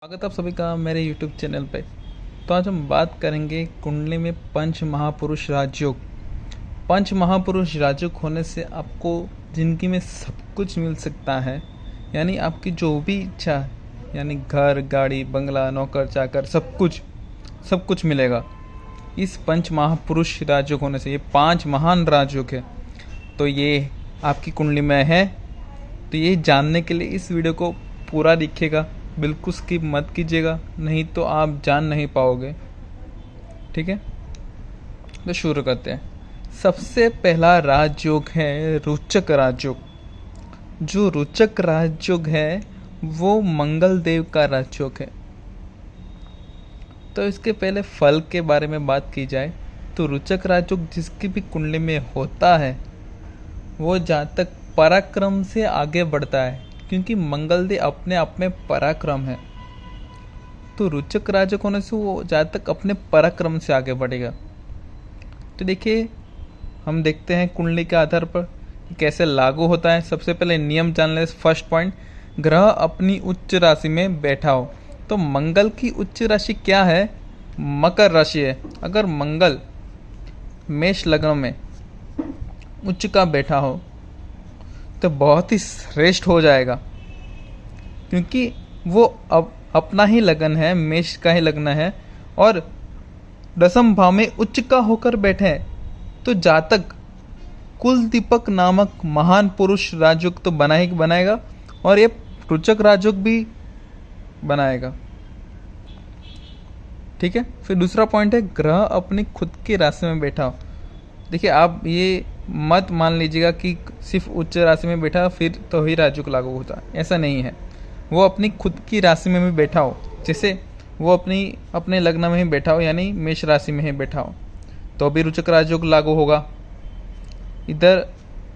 स्वागत आप सभी का मेरे YouTube चैनल पे। तो आज हम बात करेंगे कुंडली में पंच महापुरुष राजयोग। पंच महापुरुष राजयोग होने से आपको ज़िंदगी में सब कुछ मिल सकता है, यानी आपकी जो भी इच्छा है, यानी घर, गाड़ी, बंगला, नौकर चाकर, सब कुछ मिलेगा इस पंच महापुरुष राजयोग होने से। ये 5 महान राजयोग है, तो ये आपकी कुंडली में है। तो ये जानने के लिए इस वीडियो को पूरा देखिएगा, बिल्कुल स्किप मत कीजिएगा, नहीं तो आप जान नहीं पाओगे। ठीक है, तो शुरू करते हैं। सबसे पहला राजयोग है रोचक राजयोग। जो रोचक राजयोग है वो मंगल देव का राजयोग है। तो इसके पहले फल के बारे में बात की जाए तो रोचक राजयोग जिसकी भी कुंडली में होता है वो जातक पराक्रम से आगे बढ़ता है, क्योंकि मंगल देव अपने आप में पराक्रम है। तो रोचक राजयोग होने से वो जातक अपने पराक्रम से आगे बढ़ेगा। तो देखिए, हम देखते हैं कुंडली के आधार पर कि कैसे लागू होता है। सबसे पहले नियम जान ले। फर्स्ट पॉइंट, ग्रह अपनी उच्च राशि में बैठा हो। तो मंगल की उच्च राशि क्या है? मकर राशि है। अगर मंगल मेष लग्न में उच्च का बैठा हो तो बहुत ही श्रेष्ठ हो जाएगा, क्योंकि वो अब अपना ही लगन है, मेष का ही लगन है, और दसम भाव में उच्च का होकर बैठे हैं। तो जातक कुल दीपक नामक महान पुरुष राजयोग तो बनाएगा, और ये रोचक राजयोग भी बनाएगा। ठीक है। फिर दूसरा पॉइंट है, ग्रह अपनी खुद की राशि में बैठा हो। देखिए, आप ये मत मान लीजिएगा कि सिर्फ उच्च राशि में बैठा फिर तो ही राजयोग लागू होता है, ऐसा नहीं है। वो अपनी खुद की राशि में भी बैठा हो, जैसे वो अपने लग्न में ही बैठा हो, यानी मेष राशि में ही बैठा हो, तो भी रोचक राजयोग लागू होगा। इधर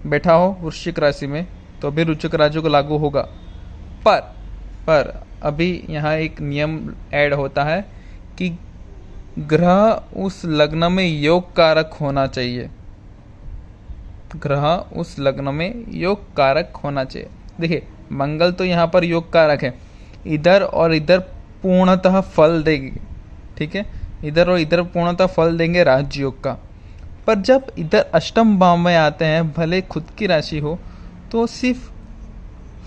बैठा हो वृश्चिक राशि में तो भी रोचक राजयोग लागू होगा। पर अभी यहाँ एक नियम ऐड होता है कि ग्रह उस लग्न में योग कारक होना चाहिए। ग्रह उस लग्न में योग कारक होना चाहिए। देखिए, मंगल तो यहाँ पर योग कारक है, इधर और इधर पूर्णतः फल देंगे। ठीक है, इधर और इधर पूर्णतः फल देंगे राजयोग का। पर जब इधर अष्टम भाव में आते हैं, भले खुद की राशि हो, तो सिर्फ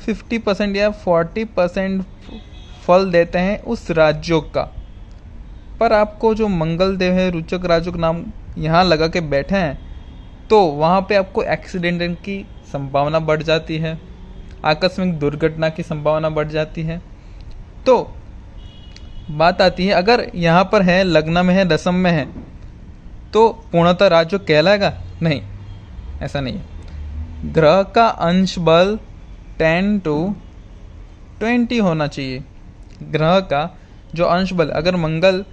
50% या 40% फल देते हैं उस राजयोग का। पर आपको जो मंगल देव है, रोचक राजयोग नाम यहाँ लगा के बैठे हैं, तो वहाँ पे आपको एक्सीडेंट की संभावना बढ़ जाती है, आकस्मिक दुर्घटना की संभावना बढ़ जाती है। तो बात आती है, अगर यहाँ पर है, लग्न में है, दशम में है, तो पूर्णतः राजयोग कहलाएगा? नहीं, ऐसा नहीं है। ग्रह का अंश बल 10 to 20 होना चाहिए। ग्रह का जो अंश बल, अगर मंगल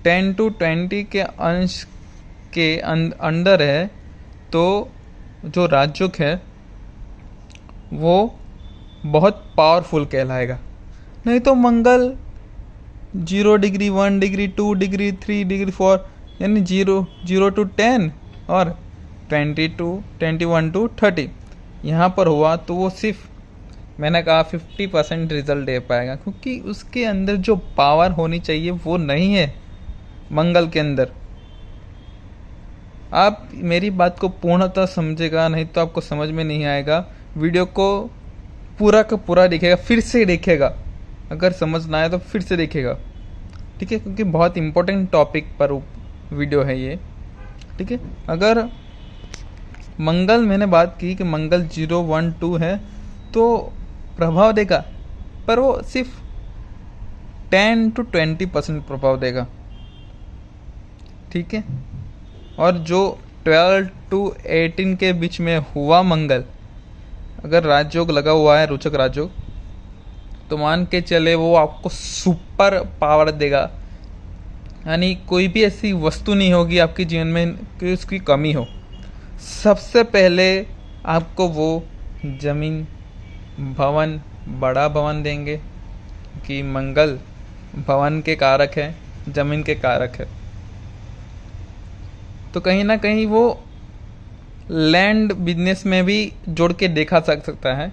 10 to 20 के अंश के अंडर है, तो जो राजयोग है वो बहुत पावरफुल कहलाएगा। नहीं तो मंगल 0 डिग्री, 1 डिग्री, 2 डिग्री, 3 डिग्री, 4, यानी 0 to 10 और 21 to 30 यहाँ पर हुआ, तो वो सिर्फ, मैंने कहा, 50% रिजल्ट दे पाएगा, क्योंकि उसके अंदर जो पावर होनी चाहिए वो नहीं है मंगल के अंदर। आप मेरी बात को पूर्णतः समझेगा, नहीं तो आपको समझ में नहीं आएगा। वीडियो को पूरा का पूरा देखेगा, फिर से देखेगा, अगर समझ ना आए तो फिर से देखेगा। ठीक है, क्योंकि बहुत इम्पोर्टेंट टॉपिक पर वीडियो है ये। ठीक है, अगर मंगल, मैंने बात की कि मंगल 0, 1, 2 है तो प्रभाव देगा, पर वो सिर्फ 10 to 20% प्रभाव देगा। ठीक है, और जो 12 to 18 के बीच में हुआ मंगल, अगर राजयोग लगा हुआ है, रोचक राजयोग, तो मान के चले वो आपको सुपर पावर देगा। यानी कोई भी ऐसी वस्तु नहीं होगी आपके जीवन में कि उसकी कमी हो। सबसे पहले आपको वो जमीन, भवन, बड़ा भवन देंगे, कि मंगल भवन के कारक है, जमीन के कारक है। तो कहीं ना कहीं वो लैंड बिजनेस में भी जोड़ के देखा जा सकता है,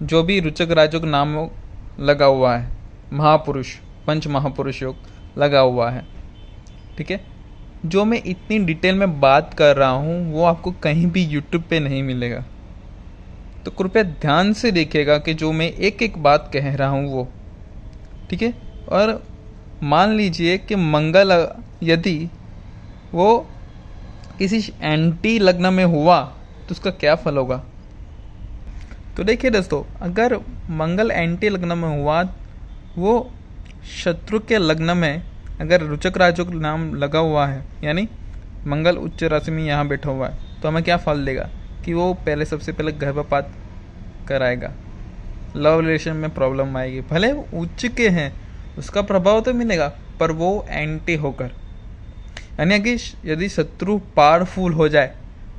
जो भी रोचक राजयोग नाम लगा हुआ है। महापुरुष, पंच महापुरुष योग लगा हुआ है। ठीक है, जो मैं इतनी डिटेल में बात कर रहा हूँ वो आपको कहीं भी यूट्यूब पे नहीं मिलेगा। तो कृपया ध्यान से देखिएगा कि जो मैं एक एक बात कह रहा हूँ वो। ठीक है, और मान लीजिए कि मंगल यदि वो किसी एंटी लग्न में हुआ तो उसका क्या फल होगा। तो देखिए दोस्तों, अगर मंगल एंटी लग्न में हुआ, वो शत्रु के लग्न में अगर रुचक राजयोग नाम लगा हुआ है, यानी मंगल उच्च राशि में यहाँ बैठा हुआ है, तो हमें क्या फल देगा कि वो पहले सबसे पहले गर्भपात कराएगा, लव रिलेशन में प्रॉब्लम आएगी। भले वो उच्च के हैं, उसका प्रभाव तो मिलेगा, पर वो एंटी होकर, यानी कि यदि शत्रु पावरफुल हो जाए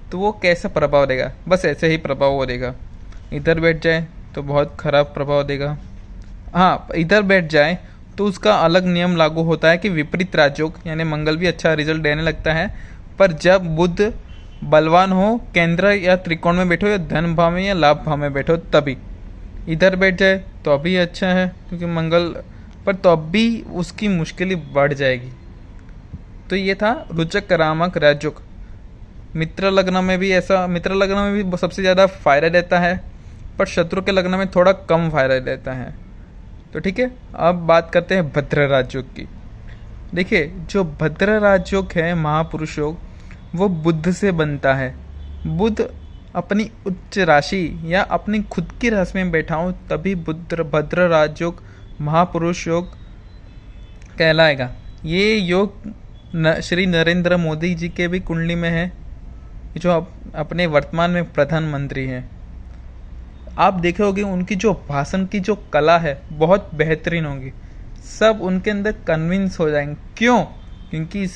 तो वो कैसा प्रभाव देगा, बस ऐसे ही प्रभाव वो देगा। इधर बैठ जाए तो बहुत खराब प्रभाव देगा। हाँ, इधर बैठ जाए तो उसका अलग नियम लागू होता है कि विपरीत राजयोग, यानी मंगल भी अच्छा रिजल्ट देने लगता है, पर जब बुध बलवान हो, केंद्र या त्रिकोण में बैठो, या धन भाव में या लाभ भाव में बैठो, तभी। इधर बैठ जाए तो अभी अच्छा है क्योंकि मंगल, पर तो अब भी उसकी मुश्किलें बढ़ जाएगी। तो ये था रुचक रामक राजयोग। मित्र लग्न में भी ऐसा, मित्र लग्न में भी सबसे ज़्यादा फायदा देता है, पर शत्रु के लग्न में थोड़ा कम फायदा देता है। तो ठीक है, अब बात करते हैं भद्र राजयोग की। देखिए, जो भद्र राजयोग है महापुरुष योग, वो बुध से बनता है। बुध अपनी उच्च राशि या अपनी खुद की राशि में बैठा हो तभी भद्र राजयोग महापुरुष योग कहलाएगा। ये योग श्री नरेंद्र मोदी जी के भी कुंडली में है, जो अपने वर्तमान में प्रधानमंत्री हैं। आप देखे होंगे उनकी जो भाषण की जो कला है बहुत बेहतरीन होगी, सब उनके अंदर कन्विंस हो जाएंगे। क्यों? क्योंकि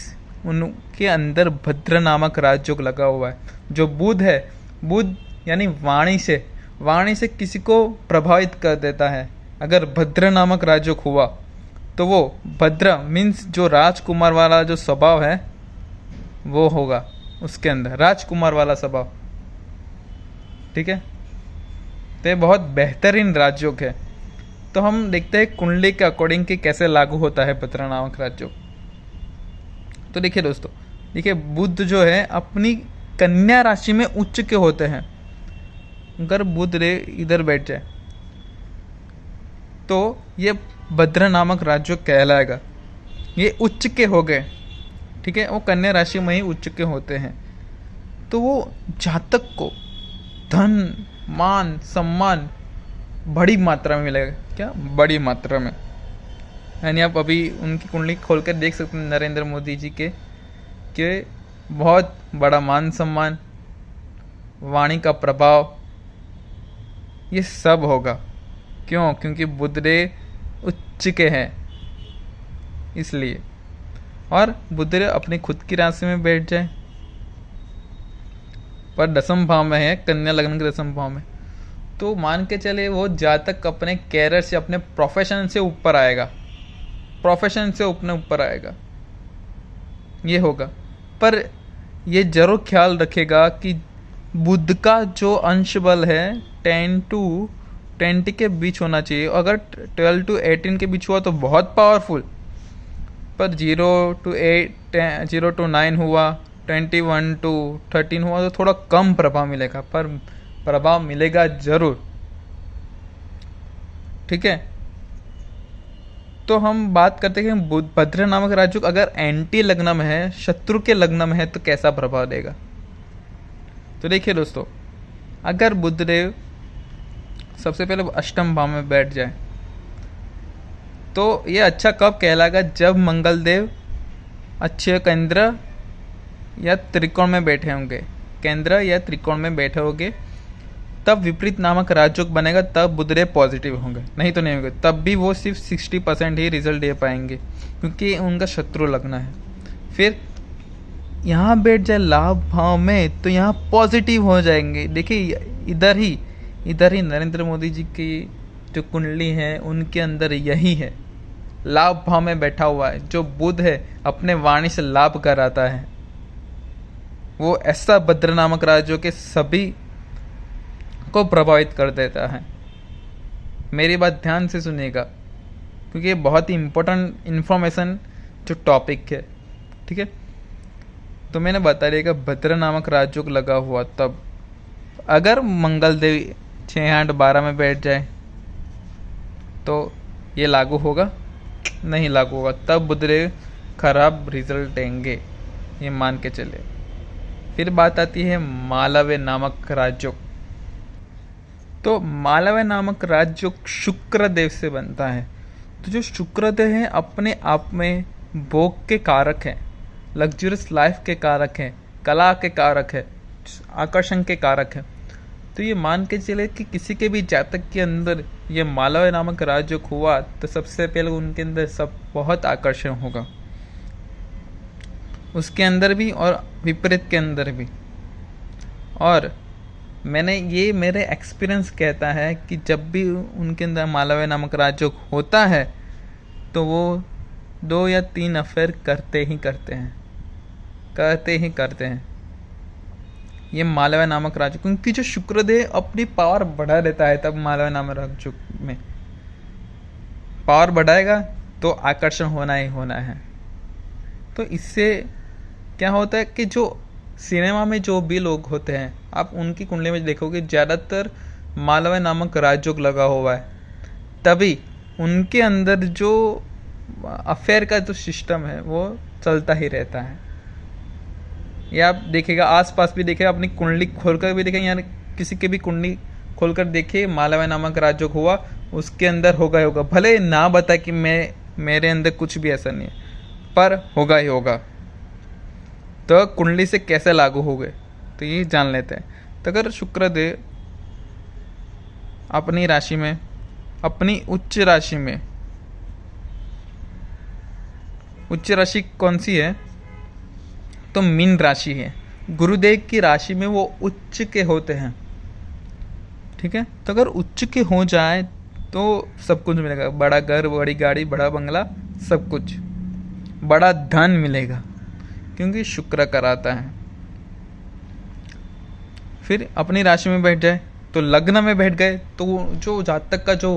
उनके अंदर भद्र नामक राजयोग लगा हुआ है। जो बुध है, बुध यानी वाणी से किसी को प्रभावित कर देता है। अगर भद्र नामक राजयोग हुआ तो वो भद्र मीन्स जो राजकुमार वाला जो स्वभाव है वो होगा उसके अंदर, राजकुमार वाला स्वभाव। ठीक है, तो ये बहुत बेहतरीन राजयोग है। तो हम देखते हैं कुंडली के अकॉर्डिंग कि कैसे लागू होता है भद्र नामक राजयोग। तो देखिए दोस्तों, देखिए बुध जो है अपनी कन्या राशि में उच्च के होते हैं। अगर बुध रे इधर बैठ जाए तो ये भद्र नामक राजयोग कहलाएगा। ये उच्च के हो गए। ठीक है, वो कन्या राशि में ही उच्च के होते हैं। तो वो जातक को धन, मान, सम्मान बड़ी मात्रा में मिलेगा। क्या? बड़ी मात्रा में। यानी आप अभी उनकी कुंडली खोलकर देख सकते हैं नरेंद्र मोदी जी के बहुत बड़ा मान सम्मान, वाणी का प्रभाव, ये सब होगा। क्यों? क्योंकि बुध रे उच्च के हैं इसलिए। और बुध रे अपनी खुद की राशि में बैठ जाए, पर दसम भाव में है, कन्या लग्न के दसम भाव में, तो मान के चले वो जातक अपने कैरियर से, अपने प्रोफेशन से ऊपर आएगा, प्रोफेशन से अपने ऊपर आएगा, ये होगा। पर ये जरूर ख्याल रखेगा कि बुध का जो अंश बल है 10 to 20 के बीच होना चाहिए। अगर 12 to 18 के बीच हुआ तो बहुत पावरफुल, पर 0 to 9 हुआ, 21 to 13 हुआ तो थोड़ा कम प्रभाव मिलेगा, पर प्रभाव मिलेगा जरूर। ठीक है, तो हम बात करते हैं कि भद्र नामक राजयोग अगर एंटी लग्न में है, शत्रु के लग्न में है, तो कैसा प्रभाव देगा। तो देखिए दोस्तों, अगर बुधदेव सबसे पहले अष्टम भाव में बैठ जाए तो ये अच्छा कब कहलाएगा, जब मंगल देव अच्छे केंद्र या त्रिकोण में बैठे होंगे, केंद्र या त्रिकोण में बैठे होंगे, तब विपरीत नामक राजयोग बनेगा, तब बुधदेव पॉजिटिव होंगे, नहीं तो नहीं होंगे। तब भी वो सिर्फ 60% ही रिजल्ट दे पाएंगे क्योंकि उनका शत्रु लगना है। फिर यहाँ बैठ जाए लाभ भाव में तो यहाँ पॉजिटिव हो जाएंगे। देखिए इधर ही नरेंद्र मोदी जी की जो कुंडली है उनके अंदर यही है, लाभ भाव में बैठा हुआ है। जो बुध है अपने वाणी से लाभ कराता है, वो ऐसा भद्र नामक राजयोग के सभी को प्रभावित कर देता है। मेरी बात ध्यान से सुनिएगा। क्योंकि ये बहुत ही इम्पोर्टेंट इन्फॉर्मेशन जो टॉपिक है। ठीक है, तो मैंने बता दिया कि भद्र नामक राजयोग लगा हुआ तब अगर मंगल देवी 6 8 12 में बैठ जाए तो ये लागू होगा, नहीं लागू होगा। तब बुध देव खराब रिजल्ट देंगे, ये मान के चले। फिर बात आती है मालव्य नामक राजयोग। तो मालव्य नामक राजयोग शुक्र देव से बनता है। तो जो शुक्र देव है अपने आप में भोग के कारक हैं, लग्जरियस लाइफ के कारक हैं, कला के कारक है, आकर्षण के कारक है। तो ये मान के चले कि किसी के भी जातक के अंदर ये मालव्य नामक राजयोग हुआ तो सबसे पहले उनके अंदर सब बहुत आकर्षण होगा, उसके अंदर भी और विपरीत के अंदर भी। और मैंने ये मेरे एक्सपीरियंस कहता है कि जब भी उनके अंदर मालव्य नामक राजयोग होता है तो वो 2 या 3 अफेयर करते ही करते हैं। ये मालव्य नामक राजयोग, क्योंकि जो शुक्रदेव अपनी पावर बढ़ा देता है, तब मालव्य नामक राजयोग में पावर बढ़ाएगा तो आकर्षण होना ही होना है। तो इससे क्या होता है कि जो सिनेमा में जो भी लोग होते हैं, आप उनकी कुंडली में देखोगे ज़्यादातर मालव्य नामक राजयोग लगा हुआ है, तभी उनके अंदर जो अफेयर का जो सिस्टम है वो चलता ही रहता है। या आप देखेगा आसपास भी देखेगा, अपनी कुंडली खोलकर भी देखेगा, यानी किसी की भी कुंडली खोलकर देखिए मालव्य नामक राजयोग हुआ, उसके अंदर होगा ही होगा। भले ना बता कि मेरे अंदर कुछ भी ऐसा नहीं है, पर होगा ही होगा। तो कुंडली से कैसे लागू हो गए तो ये जान लेते हैं। तो अगर शुक्रदेव अपनी राशि में, अपनी उच्च राशि में, उच्च राशि कौन सी है तो मीन राशि है, गुरुदेव की राशि में वो उच्च के होते हैं। ठीक है, तो अगर उच्च के हो जाए तो सब कुछ मिलेगा, बड़ा घर, बड़ी गाड़ी, बड़ा बंगला, सब कुछ, बड़ा धन मिलेगा, क्योंकि शुक्र कराता है। फिर अपनी राशि में बैठ जाए तो लग्न में बैठ गए तो जो जातक का जो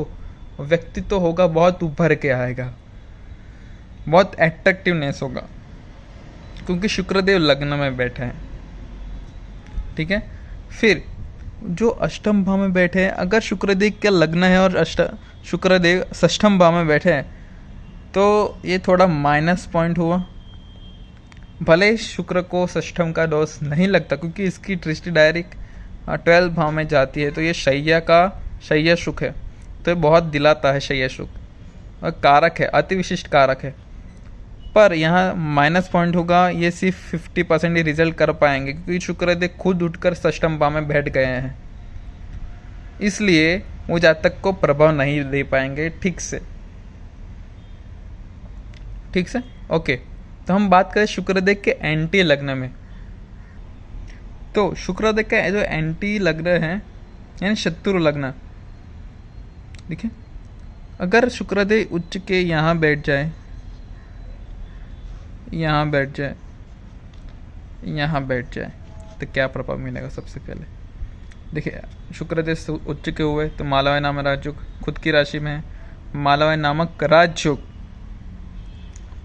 व्यक्तित्व होगा बहुत उभर के आएगा, बहुत एट्रैक्टिवनेस होगा, क्योंकि शुक्रदेव लग्न में बैठे हैं। ठीक है, फिर जो अष्टम भाव में बैठे हैं, अगर शुक्रदेव का लग्न है और शुक्रदेव षष्ठम भाव में बैठे हैं तो ये थोड़ा माइनस पॉइंट हुआ। भले शुक्र को षष्ठम का दोष नहीं लगता, क्योंकि इसकी दृष्टि डायरेक्ट 12 भाव में जाती है, तो ये शय्या सुख है, तो ये बहुत दिलाता है शय्या सुख, और कारक है, अति विशिष्ट कारक है। पर यहाँ माइनस पॉइंट होगा, ये सिर्फ 50% ही रिजल्ट कर पाएंगे, क्योंकि शुक्रदेव खुद उठकर षष्ठम भाव में बैठ गए हैं, इसलिए वो जातक को प्रभाव नहीं दे पाएंगे ठीक से। ओके, तो हम बात करें शुक्रदेव के एंटी लग्न में। तो शुक्रदेव का जो एंटी लग्न है यानी शत्रु लग्न, देखिए अगर शुक्रदेव उच्च के यहाँ बैठ जाए, यहाँ बैठ जाए तो क्या प्रभाव मिलेगा। सबसे पहले देखिए शुक्रदेव उच्च के हुए तो मालव्य नामक राजयोग खुद की राशि में है, मालव्य नामक राजयोग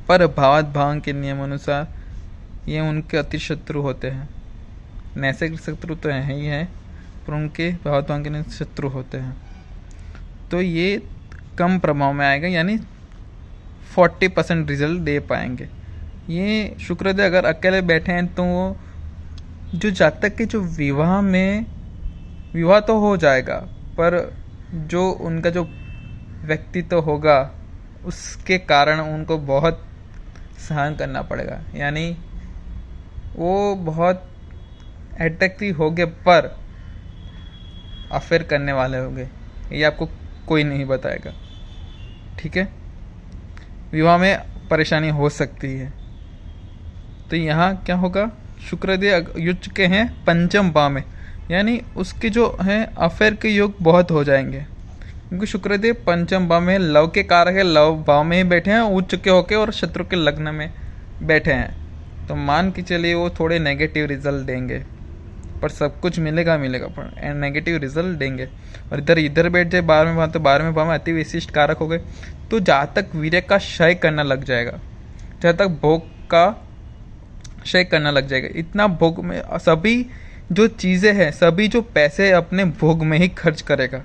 पर भावात भाव के नियम अनुसार ये उनके अति शत्रु होते हैं। नैसर्गिक शत्रु तो है ही है, पर उनके भावात भाव के शत्रु होते हैं, तो ये कम प्रभाव में आएगा, यानी 40% रिजल्ट दे पाएंगे। ये शुक्रदेव अगर अकेले बैठे हैं तो वो जो जातक के जो विवाह तो हो जाएगा, पर जो उनका जो व्यक्तित्व होगा उसके कारण उनको बहुत सहन करना पड़ेगा, यानी वो बहुत अट्रैक्टिव होंगे पर अफेयर करने वाले होंगे, ये आपको कोई नहीं बताएगा। ठीक है, विवाह में परेशानी हो सकती है। तो यहाँ क्या होगा, शुक्रदेव युज के हैं पंचम भाव में, यानी उसके जो हैं अफेयर के योग बहुत हो जाएंगे, क्योंकि शुक्रदेव पंचम भाव में लव के कारक है, लव भाव में ही बैठे हैं उच्च के होके, और शत्रु के लग्न में बैठे हैं, तो मान के चलिए वो थोड़े नेगेटिव रिजल्ट देंगे। पर सब कुछ मिलेगा मिलेगा, पर नेगेटिव रिजल्ट देंगे। और इधर इधर बैठ जाए 12वें भाव, तो 12वें भाव में अति विशिष्ट कारक हो गए, तो जहाँ तक वीर्य का क्षय करना लग जाएगा, जहाँ तक भोग का क्षय करना लग जाएगा। इतना भोग में सभी जो चीज़ें हैं, सभी जो पैसे अपने भोग में ही खर्च करेगा।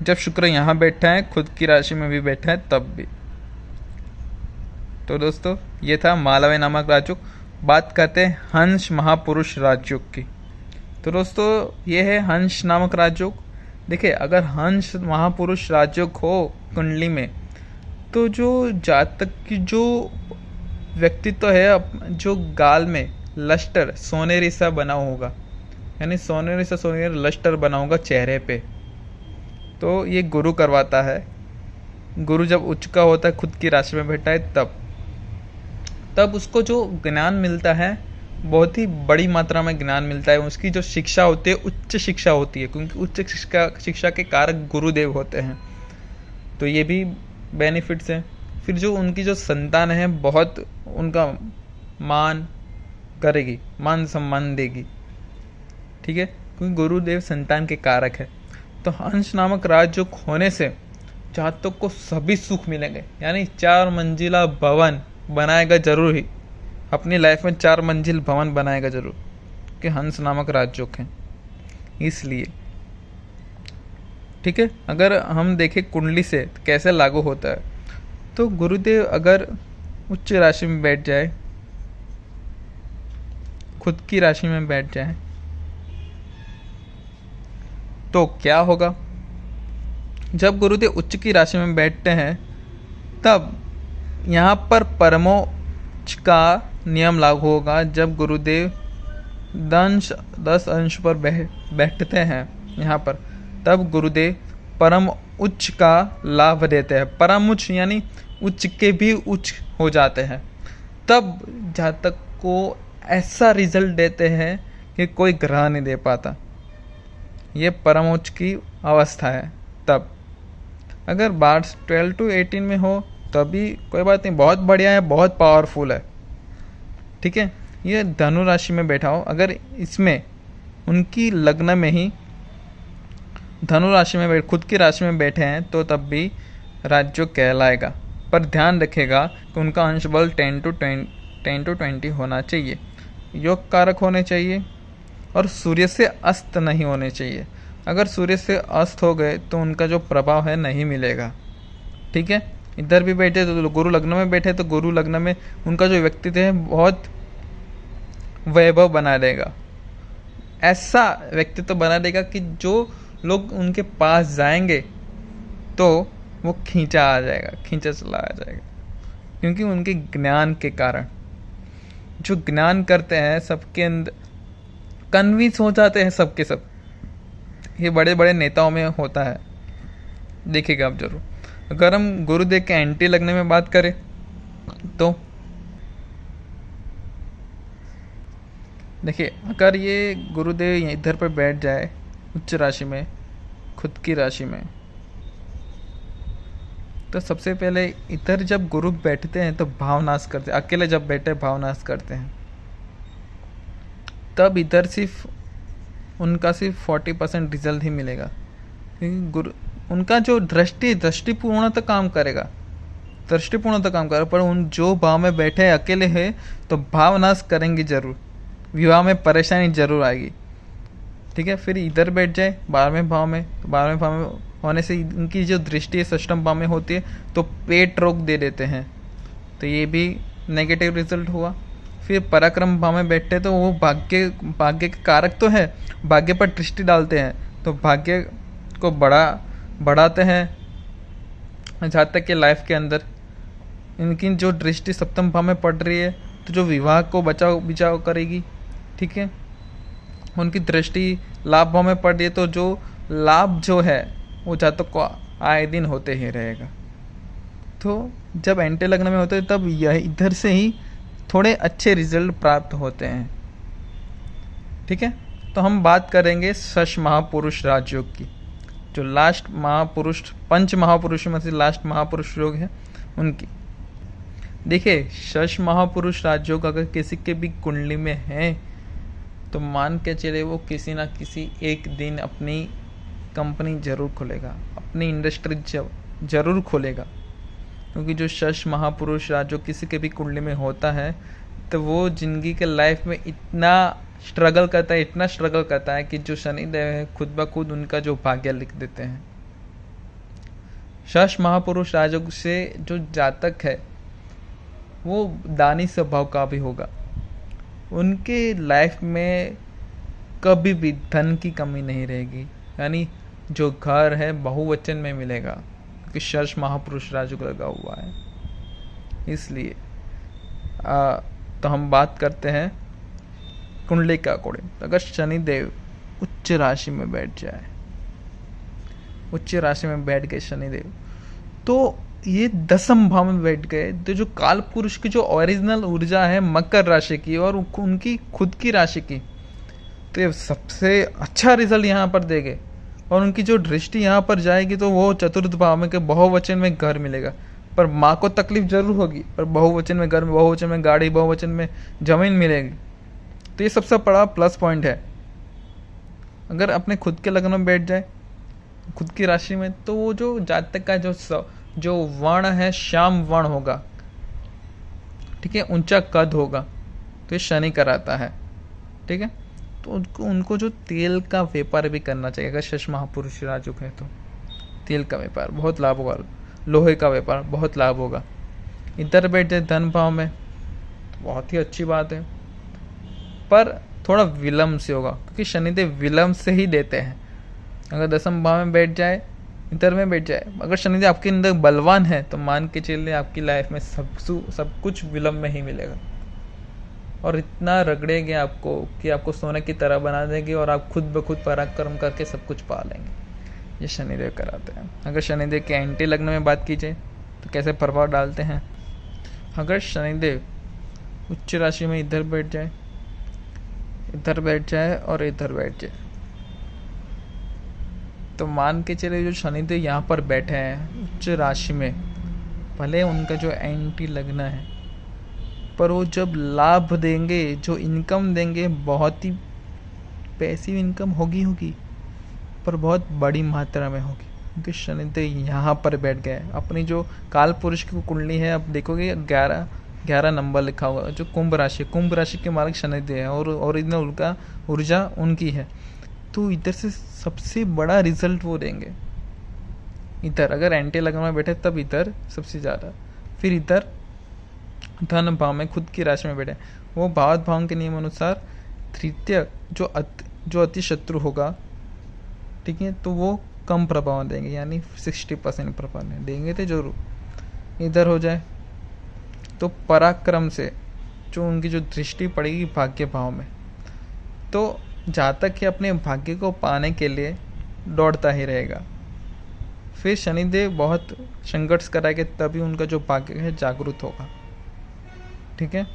जब शुक्र यहाँ बैठा है, खुद की राशि में भी बैठा है, तब भी। तो दोस्तों ये था मालव्य नामक राजयोग। बात करते हैं हंस महापुरुष राजयोग की। तो दोस्तों ये है हंस नामक राजयोग। देखिए अगर हंस महापुरुष राजयोग हो कुंडली में, तो जो जातक की जो व्यक्तित्व है, जो गाल में लस्टर सोनेरी सा बना होगा, यानी सोनेरी सा सोनेरी लस्टर बना होगा चेहरे पे, तो ये गुरु करवाता है। गुरु जब उच्च का होता है, खुद की राशि में बैठा है, तब उसको जो ज्ञान मिलता है, बहुत ही बड़ी मात्रा में ज्ञान मिलता है। उसकी जो शिक्षा होती है उच्च शिक्षा होती है, क्योंकि उच्च शिक्षा के कारक गुरुदेव होते हैं। तो ये भी बेनिफिट्स हैं। फिर जो उनकी जो संतान है, बहुत उनका मान करेगी, मान सम्मान देगी, ठीक है, क्योंकि गुरुदेव संतान के कारक है। तो हंस नामक राजयोग होने से जातक को सभी सुख मिलेंगे, यानी 4 मंजिला भवन बनाएगा जरूर ही, अपनी लाइफ में 4 मंजिल भवन बनाएगा जरूर, कि हंस नामक राजयोग है इसलिए, ठीक है। अगर हम देखें कुंडली से तो कैसे लागू होता है, तो गुरुदेव अगर उच्च राशि में बैठ जाए, खुद की राशि में बैठ जाए, तो क्या होगा। जब गुरुदेव उच्च की राशि में बैठते हैं, तब यहाँ पर परमोच्च का नियम लागू होगा। जब गुरुदेव 10 अंश पर बैठते हैं यहाँ पर, तब गुरुदेव परम उच्च का लाभ देते हैं। परम उच्च यानी उच्च के भी उच्च हो जाते हैं। तब जातक को ऐसा रिजल्ट देते हैं कि कोई ग्रह नहीं दे पाता। ये परम उच्च की अवस्था है। तब अगर 12 to 18 में हो तभी कोई बात नहीं, बहुत बढ़िया है, बहुत पावरफुल है, ठीक है। ये धनु राशि में बैठा हो, अगर इसमें उनकी लग्न में ही धनु राशि में खुद की राशि में बैठे हैं, तो तब भी राजयोग कहलाएगा। पर ध्यान रखेगा कि उनका अंश बल 10 to 20 होना चाहिए, योग कारक होने चाहिए, और सूर्य से अस्त नहीं होने चाहिए। अगर सूर्य से अस्त हो गए तो उनका जो प्रभाव है नहीं मिलेगा, ठीक है। इधर भी बैठे तो गुरु लग्न में बैठे, तो गुरु लग्न में उनका जो व्यक्तित्व है बहुत वैभव बना देगा, ऐसा व्यक्तित्व बना देगा कि जो लोग उनके पास जाएंगे तो वो खींचा आ जाएगा, खींचा चला आ जाएगा, क्योंकि उनके ज्ञान के कारण। जो ज्ञान करते हैं सबके अंदर कन्विंस हो जाते हैं, सबके सब। ये बड़े बड़े नेताओं में होता है, देखिएगा आप जरूर। अगर हम गुरुदेव के एंटी लगने में बात करें, तो देखिए अगर ये गुरुदेव इधर पर बैठ जाए उच्च राशि में, खुद की राशि में, तो सबसे पहले इधर जब गुरु बैठते हैं तो भावनाश करते हैं। अकेले जब बैठे भावनाश करते हैं, तब इधर सिर्फ उनका सिर्फ 40% रिजल्ट ही मिलेगा, क्योंकि गुरु उनका जो दृष्टिपूर्णतः काम करेगा, पर उन जो भाव में बैठे अकेले हैं तो भावनाश करेंगे जरूर, विवाह में परेशानी जरूर आएगी, ठीक है। फिर इधर बैठ जाए 12वें भाव में, तो 12वें भाव में होने से इनकी जो दृष्टि 6ष्टम भाव में होती है, तो पेट रोग दे देते हैं, तो ये भी नेगेटिव रिजल्ट हुआ। फिर पराक्रम भाव में बैठते तो वो भाग्य के कारक तो है, भाग्य पर दृष्टि डालते हैं, तो भाग्य को बढ़ाते हैं। जातक के लाइफ के अंदर इनकी जो दृष्टि 7म भाव में पड़ रही है, तो जो विवाह को बचाव करेगी, ठीक है। उनकी दृष्टि लाभ भाव में पड़ रही है, तो जो लाभ जो है वो जातक को आए दिन होते ही रहेगा। तो जब एंटी लग्न में होते हैं, तब यह इधर से ही थोड़े अच्छे रिजल्ट प्राप्त होते हैं, ठीक है। तो हम बात करेंगे शश महापुरुष राजयोग की, जो लास्ट महापुरुष, 5 महापुरुषों में से लास्ट महापुरुष योग है उनकी। देखिए शश महापुरुष राजयोग अगर किसी के भी कुंडली में है, तो मान के चले वो किसी ना किसी एक दिन अपनी कंपनी जरूर खोलेगा, अपनी इंडस्ट्री जरूर खोलेगा। क्योंकि जो शश महापुरुष राजयोग किसी के भी कुंडली में होता है तो वो जिंदगी के लाइफ में इतना स्ट्रगल करता है, इतना स्ट्रगल करता है कि जो शनिदेव है खुद ब खुद उनका जो भाग्य लिख देते हैं। शश महापुरुष राजयोग से जो जातक है वो दानी स्वभाव का भी होगा। उनके लाइफ में कभी भी धन की कमी नहीं रहेगी, यानी जो घर है बहुवचन में मिलेगा, क्योंकि शश महापुरुष राजयोग लगा हुआ है। इसलिए तो हम बात करते हैं कुंडली के अकॉर्डिंग। अगर शनिदेव उच्च राशि में बैठ जाए, उच्च राशि में बैठ गए शनिदेव, तो ये 10th भाव में बैठ गए, तो जो काल पुरुष की जो ओरिजिनल ऊर्जा है मकर राशि की और उनकी खुद की राशि की, तो ये सबसे अच्छा रिजल्ट यहाँ पर देंगे। और उनकी जो दृष्टि यहाँ पर जाएगी तो वो चतुर्थ भाव में के बहुवचन में घर मिलेगा। पर माँ को तकलीफ जरूर होगी, पर बहुवचन में घर, बहुवचन में गाड़ी, बहुवचन में जमीन मिलेगी। तो ये सबसे बड़ा प्लस पॉइंट है। अगर अपने खुद के लग्न में बैठ जाए, खुद की राशि में, तो वो जो जातक का जो वर्ण है श्याम वर्ण होगा, ठीक है, ऊंचा कद होगा, तो ये शनि कराता है, ठीक है। तो उनको जो तेल का व्यापार भी करना चाहिए। अगर शश महापुरुष राजयोग है तो तेल का व्यापार बहुत लाभ होगा, लोहे का व्यापार बहुत लाभ होगा। इधर बैठ जाए धन भाव में तो बहुत ही अच्छी बात है, पर थोड़ा विलम्ब से होगा, क्योंकि शनिदेव विलम्ब से ही देते हैं। अगर 10th भाव में बैठ जाए, इधर में बैठ जाए, अगर शनिदेव आपके अंदर बलवान है तो मान के चलिए आपकी लाइफ में सब कुछ विलम्ब में ही मिलेगा, और इतना रगड़ेंगे आपको कि आपको सोने की तरह बना देंगे और आप खुद ब खुद पराक्रम करके सब कुछ पा लेंगे। ये शनिदेव कराते हैं। अगर शनिदेव के एंटी लग्न में बात की जाए तो कैसे प्रभाव डालते हैं। अगर शनिदेव उच्च राशि में इधर बैठ जाए, इधर बैठ जाए और इधर बैठ जाए, तो मान के चले जो शनिदेव यहाँ पर बैठे हैं उच्च राशि में, भले उनका जो एंटी लग्न है, पर वो जब लाभ देंगे, जो इनकम देंगे, बहुत ही पैसिव इनकम होगी, पर बहुत बड़ी मात्रा में होगी, क्योंकि शनिदेव यहाँ पर बैठ गए। अपनी जो काल पुरुष की कुंडली है, अब देखोगे 11 नंबर लिखा हुआ, जो कुंभ राशि के मालिक शनिदेव है और ओरिजिनल उनका ऊर्जा उनकी है। तो इधर से सबसे बड़ा रिजल्ट वो देंगे। इधर अगर एंटी लग्न में बैठे तब इधर सबसे ज़्यादा, फिर इधर धन भाव में खुद की राशि में बैठे, वो भाव भाव के नियम अनुसार तृतीय जो अति शत्रु होगा, ठीक है, तो वो कम प्रभाव देंगे, यानी 60% प्रभाव देंगे तो जरूर। इधर हो जाए तो पराक्रम से जो उनकी जो दृष्टि पड़ेगी भाग्य भाव में, तो जातक ही अपने भाग्य को पाने के लिए दौड़ता ही रहेगा। फिर शनिदेव बहुत संघर्ष कराएंगे, तभी उनका जो भाग्य है जागृत होगा, ठीक है।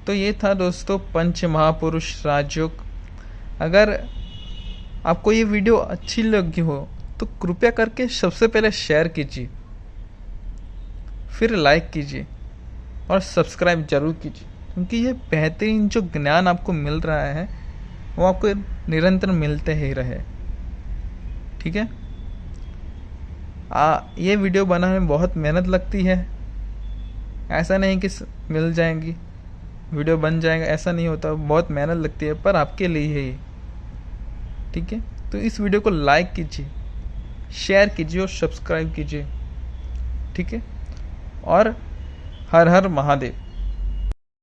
तो ये था दोस्तों पंच महापुरुष राजयोग। अगर आपको ये वीडियो अच्छी लगी हो तो कृपया करके सबसे पहले शेयर कीजिए, फिर लाइक कीजिए और सब्सक्राइब जरूर कीजिए, क्योंकि ये बेहतरीन जो ज्ञान आपको मिल रहा है वो आपको निरंतर मिलते ही रहे, ठीक है। ये वीडियो बनाने में बहुत मेहनत लगती है, ऐसा नहीं कि मिल जाएंगी वीडियो बन जाएगा, ऐसा नहीं होता, बहुत मेहनत लगती है, पर आपके लिए है ये, ठीक है। तो इस वीडियो को लाइक कीजिए, शेयर कीजिए और सब्सक्राइब कीजिए, ठीक है। और हर हर महादेव।